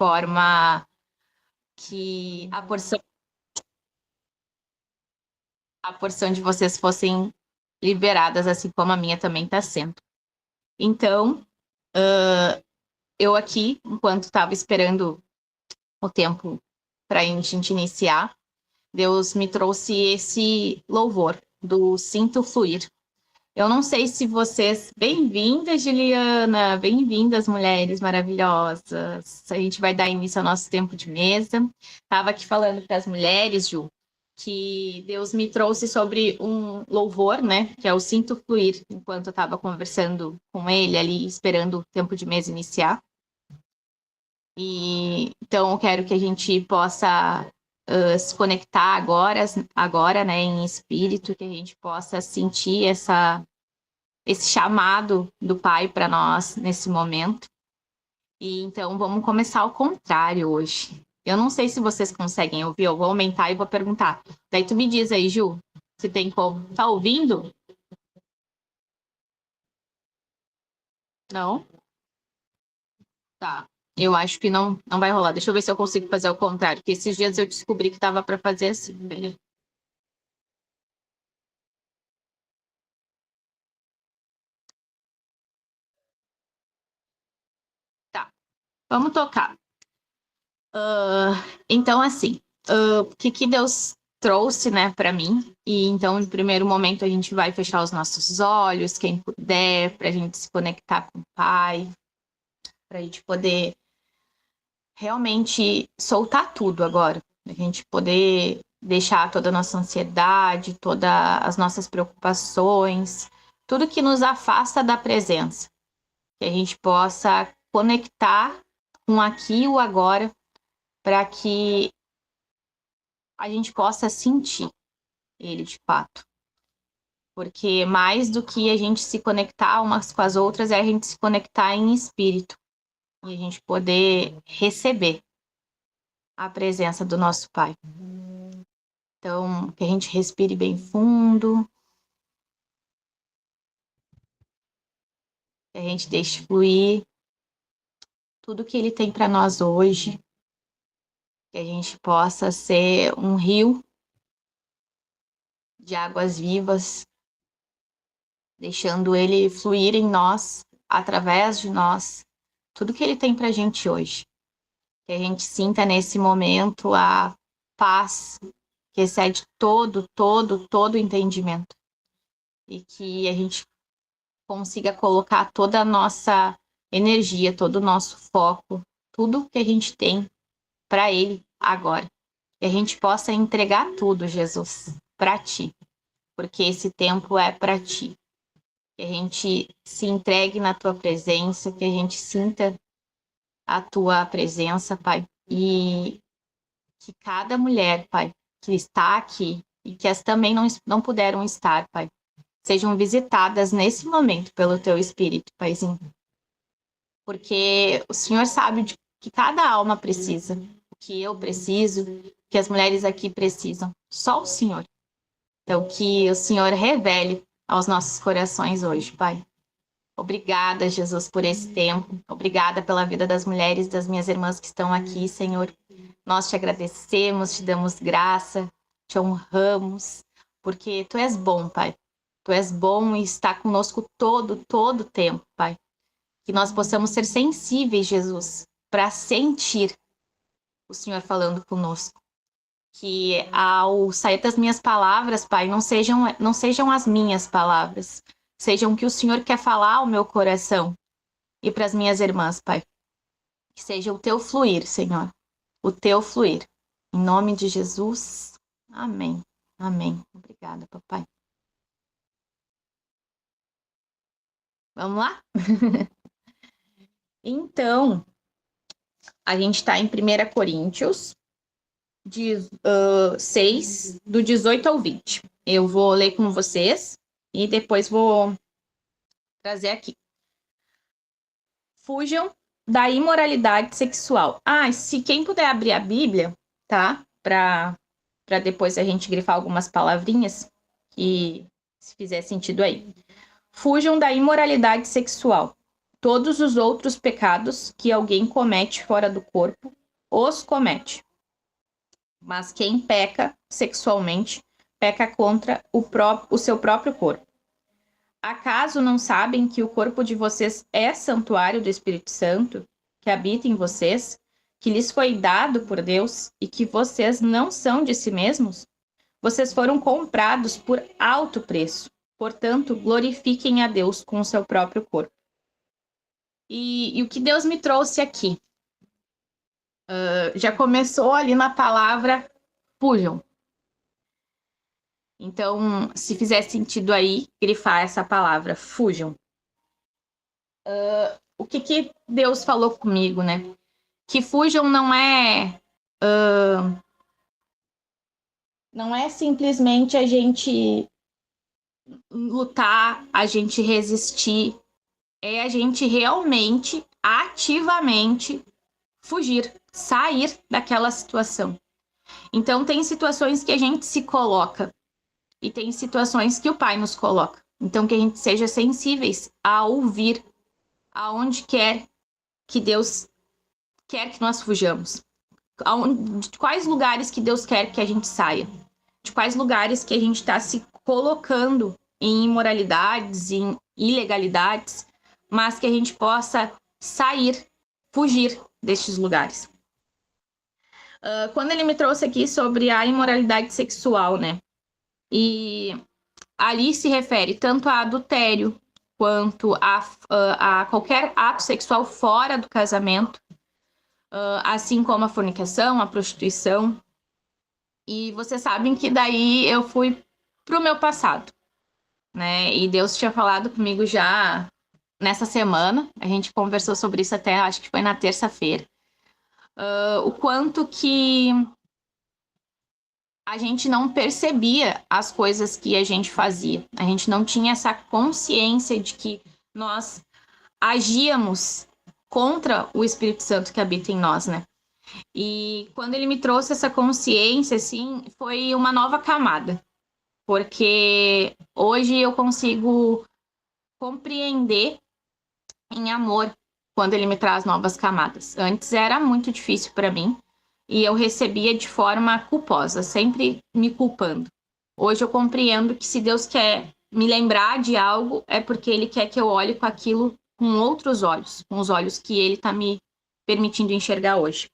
forma que a porção de vocês fossem liberadas, assim como a minha também está sendo. Então, eu aqui, enquanto estava esperando o tempo para a gente iniciar, Deus me trouxe esse louvor do Sinto Fluir. Eu não sei se vocês... Bem-vinda, Juliana! Bem-vindas, mulheres maravilhosas! A gente vai dar início ao nosso tempo de mesa. Estava aqui falando para as mulheres, Ju, que Deus me trouxe sobre um louvor, né? Que é o Sinto Fluir, enquanto eu estava conversando com ele ali, esperando o tempo de mesa iniciar. E então eu quero que a gente possa se conectar agora, né, em espírito, que a gente possa sentir esse chamado do Pai para nós nesse momento. E então vamos começar ao contrário hoje. Eu não sei se vocês conseguem ouvir, eu vou aumentar e vou perguntar. Daí tu me diz aí, Ju, se tem como. Tá ouvindo? Não? Tá. Eu acho que não vai rolar. Deixa eu ver se eu consigo fazer ao contrário, porque esses dias eu descobri que tava para fazer assim. Beleza? Tá. Vamos tocar. Então, assim, o que Deus trouxe, né, para mim? E então, no primeiro momento, a gente vai fechar os nossos olhos, quem puder, para a gente se conectar com o Pai, para a gente poder realmente soltar tudo agora, a gente poder deixar toda a nossa ansiedade, todas as nossas preocupações, tudo que nos afasta da presença, que a gente possa conectar com aqui e o agora, para que a gente possa sentir ele de fato. Porque mais do que a gente se conectar umas com as outras, é a gente se conectar em espírito. E a gente poder receber a presença do nosso Pai. Então, que a gente respire bem fundo. Que a gente deixe fluir tudo que Ele tem para nós hoje. Que a gente possa ser um rio de águas vivas, deixando Ele fluir em nós, através de nós, tudo que Ele tem para a gente hoje. Que a gente sinta nesse momento a paz que excede todo entendimento. E que a gente consiga colocar toda a nossa energia, todo o nosso foco, tudo que a gente tem para Ele agora. Que a gente possa entregar tudo, Jesus, para Ti. Porque esse tempo é para Ti. Que a gente se entregue na Tua presença, que a gente sinta a Tua presença, Pai. E que cada mulher, Pai, que está aqui e que as também não puderam estar, Pai, sejam visitadas nesse momento pelo Teu Espírito, Paizinho. Porque o Senhor sabe de que cada alma precisa, o que eu preciso, o que as mulheres aqui precisam. Só o Senhor. Então, que o Senhor revele aos nossos corações hoje, Pai. Obrigada, Jesus, por esse tempo. Obrigada pela vida das mulheres, das minhas irmãs que estão aqui, Senhor. Nós te agradecemos, te damos graça, te honramos, porque Tu és bom, Pai. Tu és bom e está conosco todo o tempo, Pai. Que nós possamos ser sensíveis, Jesus, para sentir o Senhor falando conosco. Que ao sair das minhas palavras, Pai, não sejam as minhas palavras, sejam o que o Senhor quer falar ao meu coração e para as minhas irmãs, Pai. Que seja o Teu fluir, Senhor, o Teu fluir. Em nome de Jesus, amém. Amém. Obrigada, papai. Vamos lá? Então, a gente está em 1 Coríntios 6, do 18 ao 20. Eu vou ler com vocês e depois vou trazer aqui. Fujam da imoralidade sexual. Se quem puder abrir a Bíblia, tá? Para depois a gente grifar algumas palavrinhas que se fizer sentido aí. Fujam da imoralidade sexual. todos os outros pecados que alguém comete fora do corpo, os comete. Mas quem peca sexualmente, peca contra o seu próprio corpo. Acaso não sabem que o corpo de vocês é santuário do Espírito Santo, que habita em vocês, que lhes foi dado por Deus e que vocês não são de si mesmos? Vocês foram comprados por alto preço. Portanto, glorifiquem a Deus com o seu próprio corpo. E o que Deus me trouxe aqui? Já começou ali na palavra fujam. Então, se fizer sentido aí, grifar essa palavra, fujam. O que Deus falou comigo, né? Que fujam não é simplesmente a gente lutar, a gente resistir, é a gente realmente, ativamente fugir, sair daquela situação. Então, tem situações que a gente se coloca e tem situações que o Pai nos coloca. Então, que a gente seja sensíveis a ouvir aonde quer que Deus quer que nós fujamos. De quais lugares que Deus quer que a gente saia. De quais lugares que a gente está se colocando em imoralidades, em ilegalidades, mas que a gente possa sair, fugir destes lugares. Quando ele me trouxe aqui sobre a imoralidade sexual, né? E ali se refere tanto a adultério quanto a qualquer ato sexual fora do casamento, assim como a fornicação, a prostituição. E vocês sabem que daí eu fui pro meu passado, né? E Deus tinha falado comigo já nessa semana, a gente conversou sobre isso até, acho que foi na terça-feira, o quanto que a gente não percebia as coisas que a gente fazia. A gente não tinha essa consciência de que nós agíamos contra o Espírito Santo que habita em nós, né? E quando ele me trouxe essa consciência, assim, foi uma nova camada. Porque hoje eu consigo compreender em amor quando ele me traz novas camadas. Antes era muito difícil para mim e eu recebia de forma culposa, sempre me culpando. Hoje eu compreendo que se Deus quer me lembrar de algo, é porque Ele quer que eu olhe com aquilo com outros olhos, com os olhos que Ele está me permitindo enxergar hoje.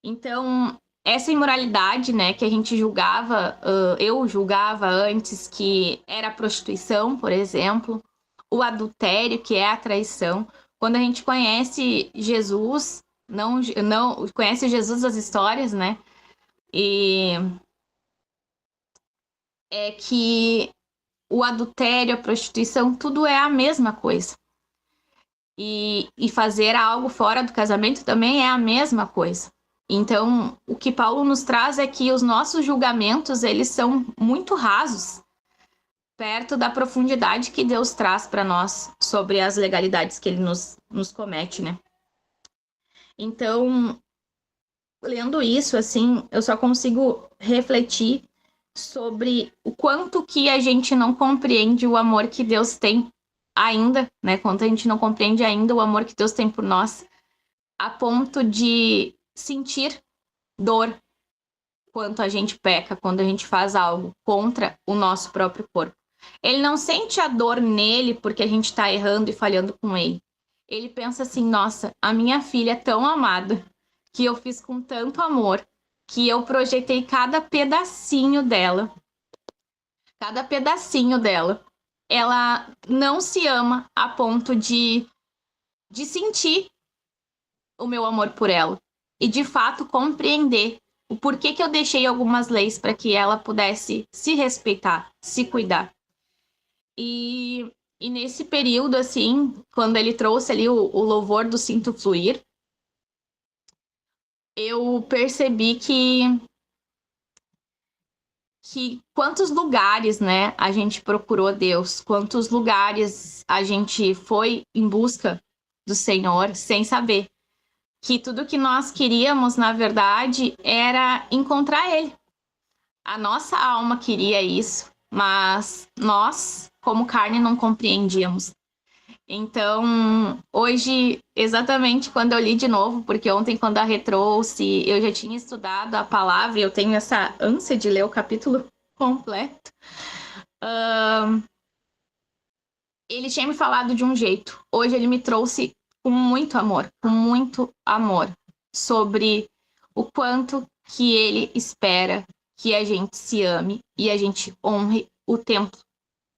Então, essa imoralidade, né, que a gente julgava, eu julgava antes, que era a prostituição, por exemplo, o adultério, que é a traição. Quando a gente conhece Jesus, não conhece Jesus das histórias, né? E é que o adultério, a prostituição, tudo é a mesma coisa. E fazer algo fora do casamento também é a mesma coisa. Então, o que Paulo nos traz é que os nossos julgamentos, eles são muito rasos, perto da profundidade que Deus traz para nós sobre as legalidades que Ele nos comete, né? Então, lendo isso, assim, eu só consigo refletir sobre o quanto que a gente não compreende o amor que Deus tem ainda, né? Quanto a gente não compreende ainda o amor que Deus tem por nós, a ponto de sentir dor quando a gente peca, quando a gente faz algo contra o nosso próprio corpo. Ele não sente a dor nele porque a gente está errando e falhando com ele. Ele pensa assim, nossa, a minha filha é tão amada, que eu fiz com tanto amor, que eu projetei cada pedacinho dela. Ela não se ama a ponto de sentir o meu amor por ela. E, de fato, compreender o porquê que eu deixei algumas leis para que ela pudesse se respeitar, se cuidar. E nesse período, assim, quando ele trouxe ali o louvor do Sinto Fluir, eu percebi que quantos lugares, né, a gente procurou Deus, quantos lugares a gente foi em busca do Senhor sem saber que tudo que nós queríamos, na verdade, era encontrar Ele. A nossa alma queria isso, mas nós, como carne, não compreendíamos. Então, hoje, exatamente quando eu li de novo, porque ontem, quando a Rê trouxe, eu já tinha estudado a palavra e eu tenho essa ânsia de ler o capítulo completo. Ele tinha me falado de um jeito. Hoje ele me trouxe com muito amor, sobre o quanto que ele espera que a gente se ame e a gente honre o templo.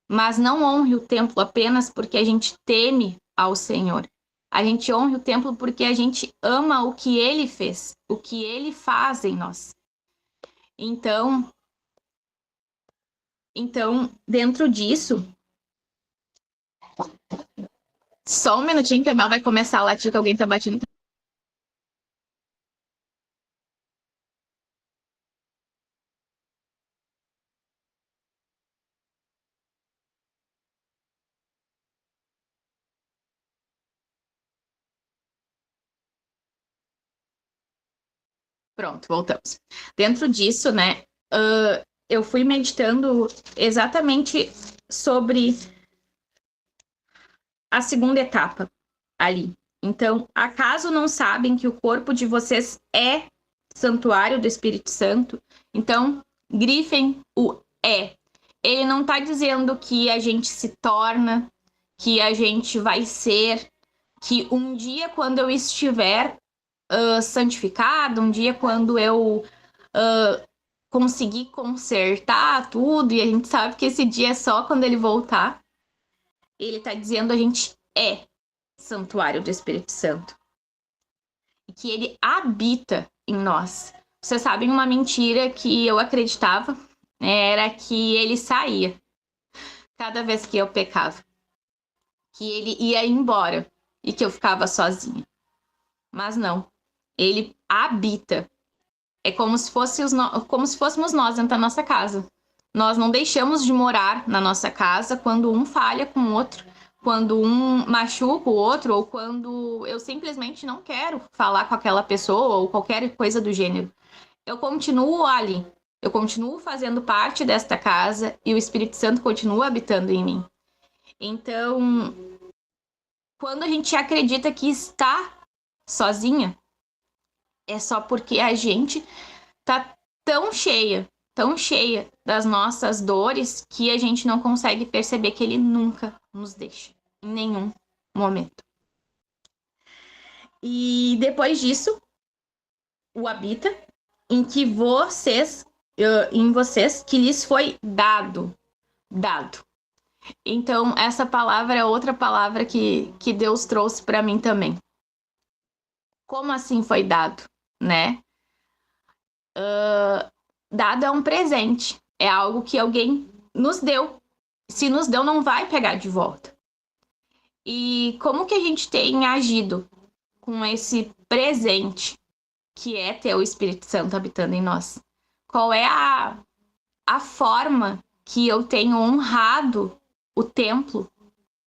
Mas não honre o templo apenas porque a gente teme ao Senhor. A gente honre o templo porque a gente ama o que ele fez, o que ele faz em nós. Então, dentro disso, só um minutinho que a Mel vai começar a latir que alguém tá batendo. Pronto, voltamos. Dentro disso, né, eu fui meditando exatamente sobre a segunda etapa ali. Então, acaso não sabem que o corpo de vocês é santuário do Espírito Santo? Então, grifem o é. Ele não está dizendo que a gente se torna, que a gente vai ser, que um dia, quando eu estiver santificado, um dia, quando eu conseguir consertar tudo, e a gente sabe que esse dia é só quando ele voltar. Ele está dizendo a gente é santuário do Espírito Santo. E que ele habita em nós. Vocês sabem uma mentira que eu acreditava, né, era que ele saía cada vez que eu pecava. Que ele ia embora e que eu ficava sozinha. Mas não. Ele habita. É como se fôssemos nós dentro da nossa casa. Nós não deixamos de morar na nossa casa quando um falha com o outro, quando um machuca o outro, ou quando eu simplesmente não quero falar com aquela pessoa, ou qualquer coisa do gênero. Eu continuo ali, eu continuo fazendo parte desta casa e o Espírito Santo continua habitando em mim. Então, quando a gente acredita que está sozinha, é só porque a gente tá tão cheia das nossas dores que a gente não consegue perceber que ele nunca nos deixa, em nenhum momento. E depois disso, o habita em vocês que lhes foi dado. Então, essa palavra é outra palavra que Deus trouxe para mim também. Como assim foi dado, né? Dado é um presente, é algo que alguém nos deu. Se nos deu, não vai pegar de volta. E como que a gente tem agido com esse presente que é ter o Espírito Santo habitando em nós? Qual é a forma que eu tenho honrado o templo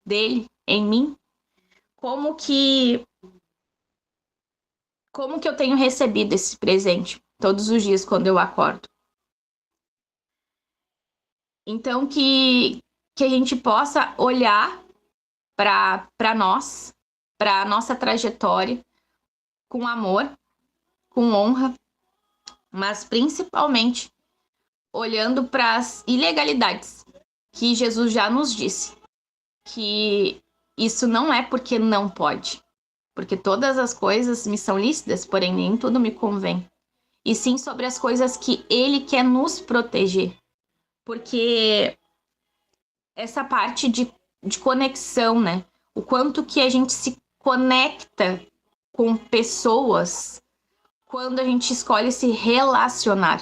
dele em mim? Como que eu tenho recebido esse presente todos os dias quando eu acordo? Então, que a gente possa olhar para nós, para a nossa trajetória, com amor, com honra, mas principalmente olhando para as ilegalidades que Jesus já nos disse, que isso não é porque não pode, porque todas as coisas me são lícitas, porém nem tudo me convém, e sim sobre as coisas que Ele quer nos proteger, porque essa parte de conexão, né? O quanto que a gente se conecta com pessoas quando a gente escolhe se relacionar.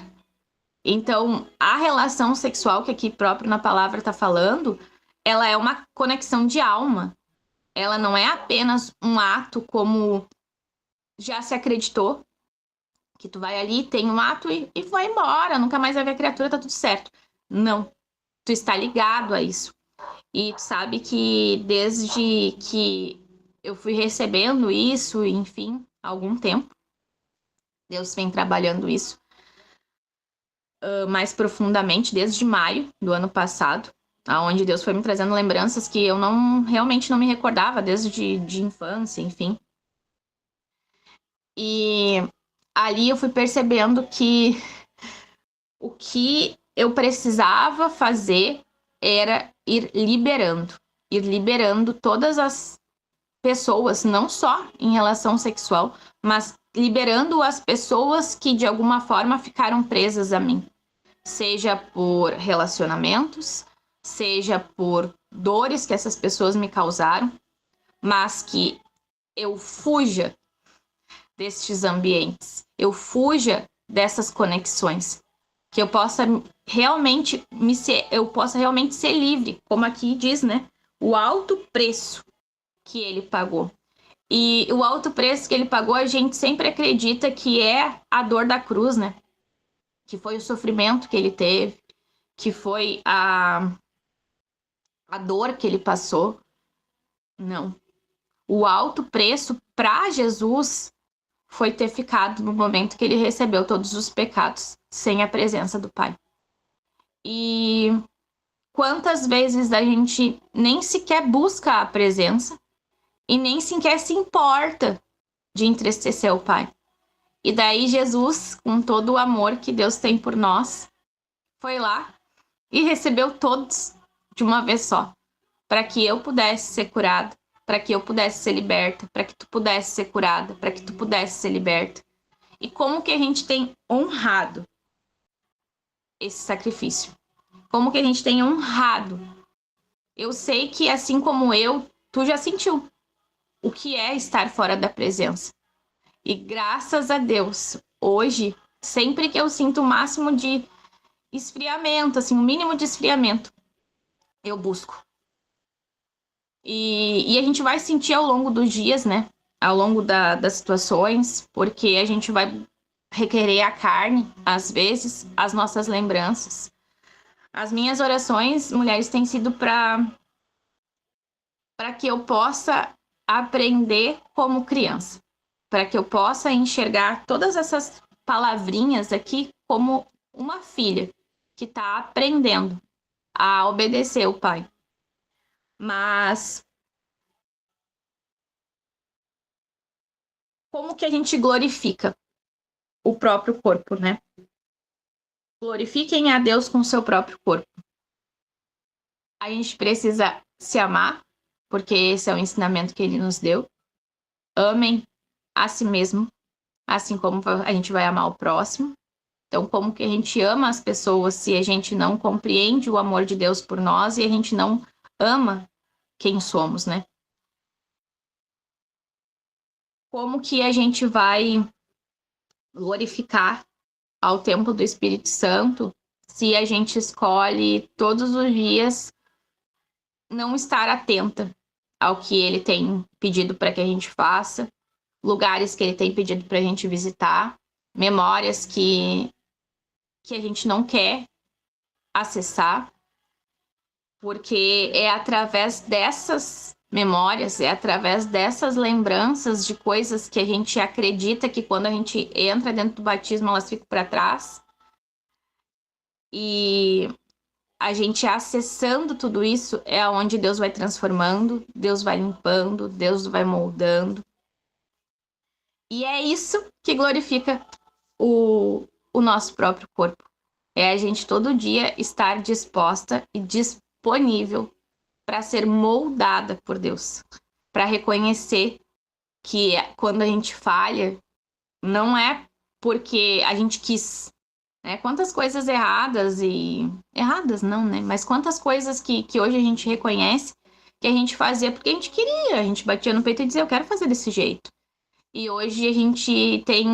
Então, a relação sexual, que aqui próprio na palavra está falando, ela é uma conexão de alma. Ela não é apenas um ato como já se acreditou, que tu vai ali, tem um ato e vai embora, nunca mais vai ver a criatura, tá tudo certo. Não. Tu está ligado a isso. E tu sabe que desde que eu fui recebendo isso, enfim, há algum tempo, Deus vem trabalhando isso mais profundamente desde maio do ano passado. aonde Deus foi me trazendo lembranças que eu realmente não me recordava desde de infância, enfim. E ali eu fui percebendo que o que eu precisava fazer era ir liberando todas as pessoas, não só em relação sexual, mas liberando as pessoas que de alguma forma ficaram presas a mim, seja por relacionamentos, seja por dores que essas pessoas me causaram, mas que eu fuja destes ambientes, eu fuja dessas conexões, que eu possa realmente eu possa realmente ser livre, como aqui diz, né? O alto preço que ele pagou. E o alto preço que ele pagou, a gente sempre acredita que é a dor da cruz, né? Que foi o sofrimento que ele teve, que foi a dor que ele passou. Não. O alto preço para Jesus foi ter ficado no momento que ele recebeu todos os pecados, sem a presença do Pai. E quantas vezes a gente nem sequer busca a presença e nem sequer se importa de entristecer o Pai. E daí Jesus, com todo o amor que Deus tem por nós, foi lá e recebeu todos de uma vez só, para que eu pudesse ser curada, para que eu pudesse ser liberta, para que tu pudesse ser curada, para que tu pudesse ser liberta. E como que a gente tem honrado esse sacrifício? Como que a gente tem honrado? Eu sei que assim como eu, tu já sentiu o que é estar fora da presença. E graças a Deus, hoje, sempre que eu sinto o máximo de esfriamento, assim, o mínimo de esfriamento, eu busco. E a gente vai sentir ao longo dos dias, né? Ao longo das situações, porque a gente vai requerer a carne, às vezes, as nossas lembranças. As minhas orações, mulheres, têm sido para que eu possa aprender como criança, para que eu possa enxergar todas essas palavrinhas aqui como uma filha que está aprendendo a obedecer o pai. Mas como que a gente glorifica o próprio corpo, né? Glorifiquem a Deus com o seu próprio corpo. A gente precisa se amar, porque esse é o ensinamento que ele nos deu. Amem a si mesmo, assim como a gente vai amar o próximo. Então, como que a gente ama as pessoas se a gente não compreende o amor de Deus por nós e a gente não ama quem somos, né? Como que a gente vai glorificar ao templo do Espírito Santo se a gente escolhe todos os dias não estar atenta ao que ele tem pedido para que a gente faça, lugares que ele tem pedido para a gente visitar, memórias que a gente não quer acessar, porque é através dessas memórias, é através dessas lembranças de coisas que a gente acredita que quando a gente entra dentro do batismo elas ficam para trás. E a gente acessando tudo isso é onde Deus vai transformando, Deus vai limpando, Deus vai moldando. E é isso que glorifica o nosso próprio corpo. É a gente todo dia estar disposta e disponível para ser moldada por Deus, para reconhecer que quando a gente falha, não é porque a gente quis, né? Quantas coisas erradas erradas não, né? Mas quantas coisas que hoje a gente reconhece que a gente fazia porque a gente queria, a gente batia no peito e dizia, eu quero fazer desse jeito. E hoje a gente tem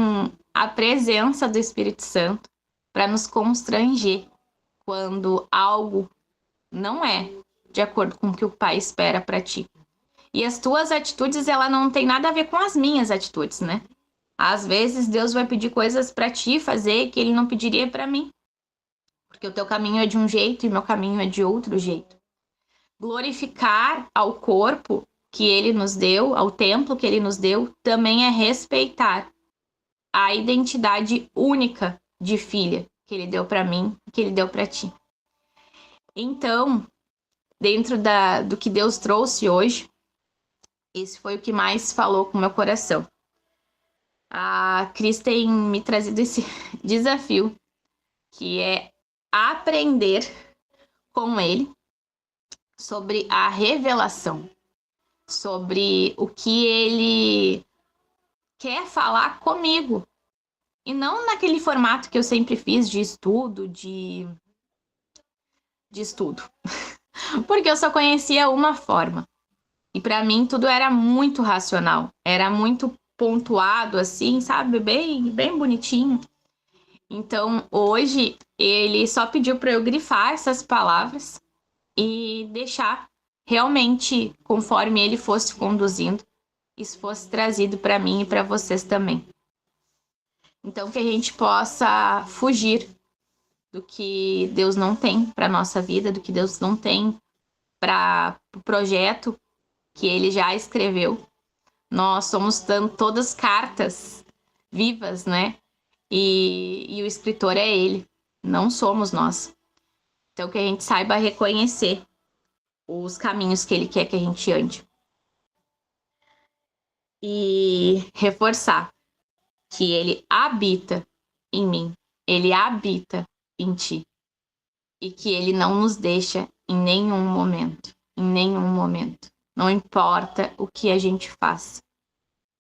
a presença do Espírito Santo para nos constranger quando algo não é de acordo com o que o Pai espera para ti. E as tuas atitudes, ela não tem nada a ver com as minhas atitudes, né? Às vezes Deus vai pedir coisas para ti fazer que ele não pediria para mim. Porque o teu caminho é de um jeito e o meu caminho é de outro jeito. Glorificar ao corpo que ele nos deu, ao templo que ele nos deu, também é respeitar a identidade única de filha que ele deu para mim, que ele deu para ti. Então, dentro do que Deus trouxe hoje, esse foi o que mais falou com o meu coração. A Cris tem me trazido esse desafio, que é aprender com ele sobre a revelação, sobre o que ele quer falar comigo. E não naquele formato que eu sempre fiz de estudo, de estudo. Porque eu só conhecia uma forma. E para mim tudo era muito racional. Era muito pontuado, assim, sabe? Bem bonitinho. Então, hoje, ele só pediu para eu grifar essas palavras e deixar realmente conforme ele fosse conduzindo, isso fosse trazido para mim e para vocês também. Então, que a gente possa fugir do que Deus não tem para nossa vida, do que Deus não tem para o projeto que ele já escreveu. Nós somos todas cartas vivas, né? E o escritor é ele, não somos nós. Então, que a gente saiba reconhecer os caminhos que ele quer que a gente ande. E reforçar que ele habita em mim, ele habita em ti. E que ele não nos deixa em nenhum momento. Em nenhum momento. Não importa o que a gente faça.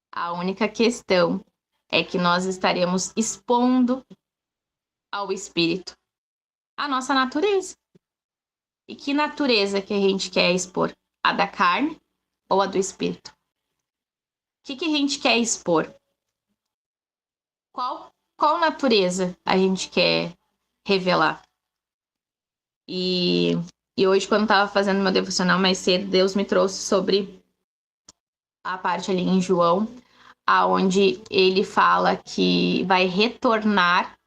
A única questão é que nós estaremos expondo ao Espírito a nossa natureza. E que natureza que a gente quer expor? A da carne ou a do Espírito? O que a gente quer expor? Qual natureza a gente quer revelar? E hoje, quando eu estava fazendo meu devocional mais cedo, Deus me trouxe sobre a parte ali em João, aonde ele fala que vai retornar,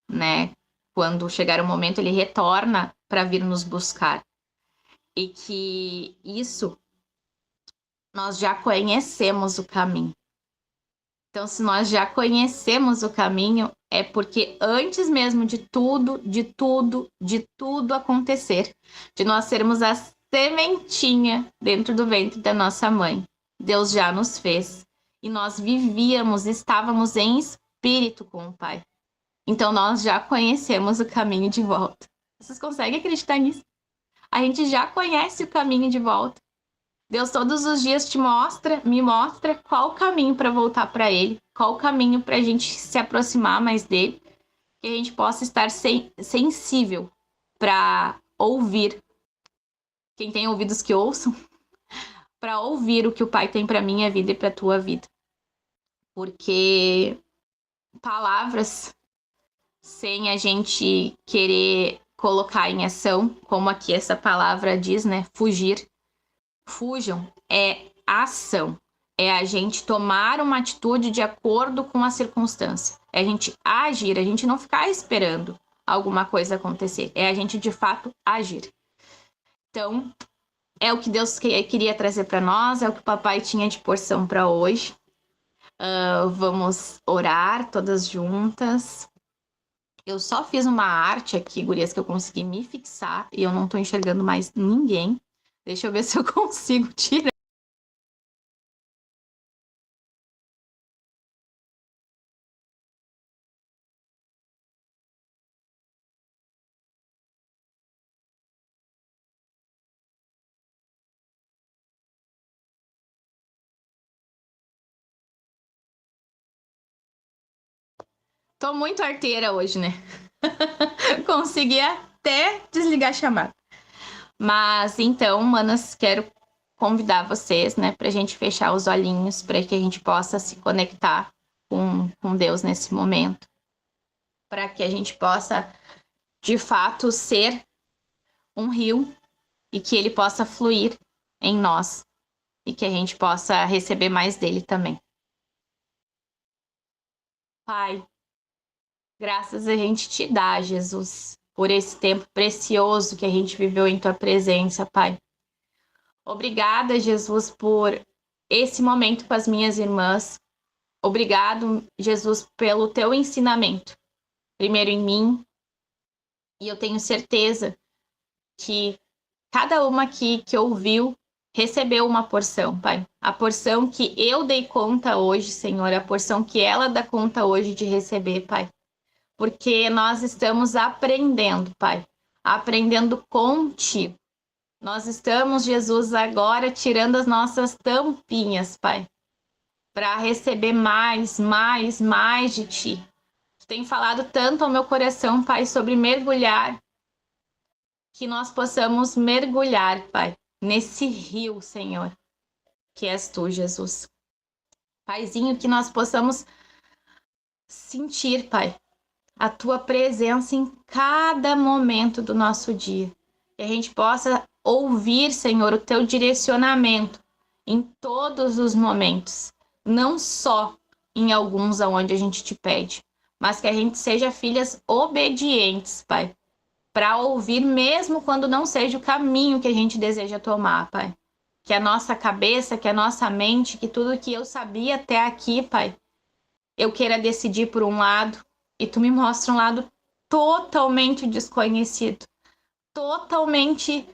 né? Quando chegar o momento, ele retorna para vir nos buscar. E que isso, nós já conhecemos o caminho. Então, se nós já conhecemos o caminho, é porque antes mesmo de tudo acontecer, de nós sermos a sementinha dentro do ventre da nossa mãe, Deus já nos fez. E nós vivíamos, estávamos em espírito com o Pai. Então, nós já conhecemos o caminho de volta. Vocês conseguem acreditar nisso? A gente já conhece o caminho de volta. Deus todos os dias me mostra qual o caminho para voltar para Ele, qual o caminho para a gente se aproximar mais dele, que a gente possa estar sensível para ouvir. Quem tem ouvidos que ouçam, para ouvir o que o Pai tem para minha vida e para a tua vida. Porque palavras sem a gente querer colocar em ação, como aqui essa palavra diz, né? Fugir. Fujam é ação. É a gente tomar uma atitude de acordo com a circunstância. É a gente agir, a gente não ficar esperando alguma coisa acontecer. É a gente, de fato, agir. Então, é o que Deus queria trazer para nós, é o que o papai tinha de porção para hoje. Vamos orar todas juntas. Eu só fiz uma arte aqui, gurias, que eu consegui me fixar e eu não tô enxergando mais ninguém. Deixa eu ver se eu consigo tirar. Tô muito arteira hoje, né? Consegui até desligar a chamada. Mas então, manas, quero convidar vocês, né, pra gente fechar os olhinhos, para que a gente possa se conectar com Deus nesse momento. Para que a gente possa, de fato, ser um rio e que ele possa fluir em nós e que a gente possa receber mais dele também. Pai, graças a gente te dá, Jesus, por esse tempo precioso que a gente viveu em tua presença, Pai. Obrigada, Jesus, por esse momento com as minhas irmãs. Obrigado, Jesus, pelo teu ensinamento, primeiro em mim, e eu tenho certeza que cada uma aqui que ouviu, recebeu uma porção, Pai. A porção que eu dei conta hoje, Senhor, a porção que ela dá conta hoje de receber, Pai. Porque nós estamos aprendendo, Pai. Aprendendo contigo. Nós estamos, Jesus, agora tirando as nossas tampinhas, Pai, para receber mais de Ti. Tu tem falado tanto ao meu coração, Pai, sobre mergulhar, que nós possamos mergulhar, Pai, nesse rio, Senhor, que és Tu, Jesus. Paizinho, que nós possamos sentir, Pai, a Tua presença em cada momento do nosso dia. Que a gente possa ouvir, Senhor, o Teu direcionamento em todos os momentos, não só em alguns aonde a gente te pede, mas que a gente seja filhas obedientes, Pai, para ouvir mesmo quando não seja o caminho que a gente deseja tomar, Pai. Que a nossa cabeça, que a nossa mente, que tudo que eu sabia até aqui, Pai, eu queira decidir por um lado e Tu me mostra um lado totalmente desconhecido, totalmente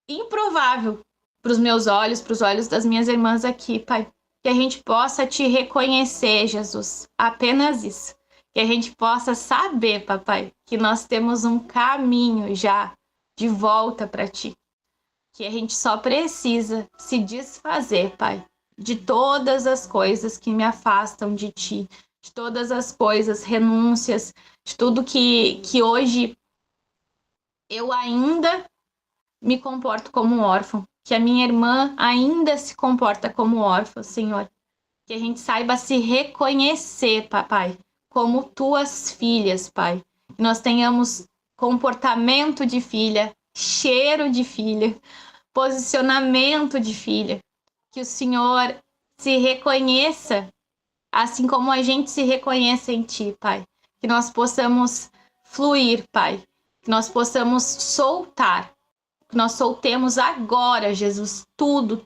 improvável para os meus olhos, para os olhos das minhas irmãs aqui, Pai. Que a gente possa Te reconhecer, Jesus, apenas isso. Que a gente possa saber, Papai, que nós temos um caminho já de volta para Ti. Que a gente só precisa se desfazer, Pai, de todas as coisas que me afastam de Ti, de todas as coisas, renúncias, de tudo que hoje eu ainda me comporto como um órfão, que a minha irmã ainda se comporta como órfã, Senhor. Que a gente saiba se reconhecer, Papai, como Tuas filhas, Pai. Que nós tenhamos comportamento de filha, cheiro de filha, posicionamento de filha. Que o Senhor se reconheça, assim como a gente se reconhece em Ti, Pai. Que nós possamos fluir, Pai. Que nós possamos soltar. Que nós soltemos agora, Jesus, tudo,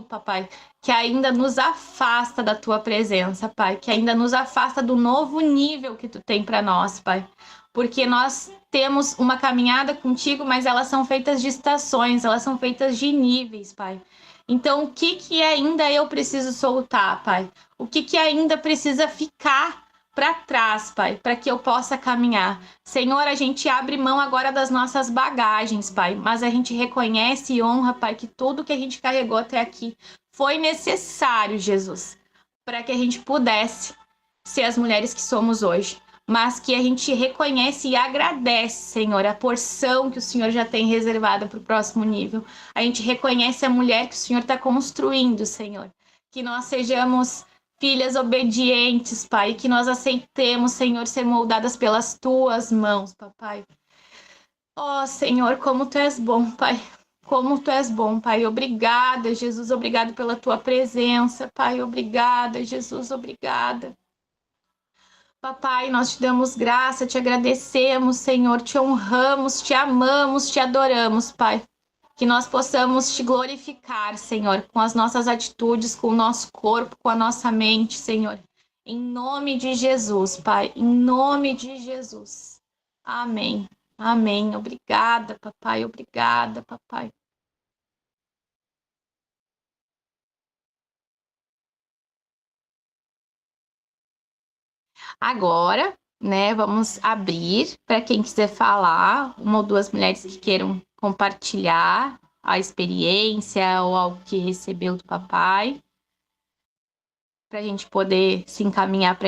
Papai, que ainda nos afasta da Tua presença, Pai, que ainda nos afasta do novo nível que Tu tem para nós, Pai, porque nós temos uma caminhada contigo, mas elas são feitas de estações, elas são feitas de níveis, Pai. Então, o que ainda eu preciso soltar, Pai? O que ainda precisa ficar para trás, Pai, para que eu possa caminhar? Senhor, a gente abre mão agora das nossas bagagens, Pai, mas a gente reconhece e honra, Pai, que tudo que a gente carregou até aqui foi necessário, Jesus, para que a gente pudesse ser as mulheres que somos hoje, mas que a gente reconhece e agradece, Senhor, a porção que o Senhor já tem reservada para o próximo nível. A gente reconhece a mulher que o Senhor está construindo, Senhor, que nós sejamos filhas obedientes, Pai, que nós aceitemos, Senhor, ser moldadas pelas Tuas mãos, Papai. Ó, Senhor, como Tu és bom, Pai. Como Tu és bom, Pai. Obrigada, Jesus. Obrigada pela Tua presença, Pai. Obrigada, Jesus. Obrigada. Papai, nós Te damos graça, Te agradecemos, Senhor. Te honramos, Te amamos, Te adoramos, Pai. Que nós possamos Te glorificar, Senhor, com as nossas atitudes, com o nosso corpo, com a nossa mente, Senhor. Em nome de Jesus, Pai. Em nome de Jesus. Amém. Amém. Obrigada, Papai. Obrigada, Papai. Agora, né, vamos abrir para quem quiser falar, uma ou duas mulheres que queiram compartilhar a experiência ou algo que recebeu do papai, para a gente poder se encaminhar para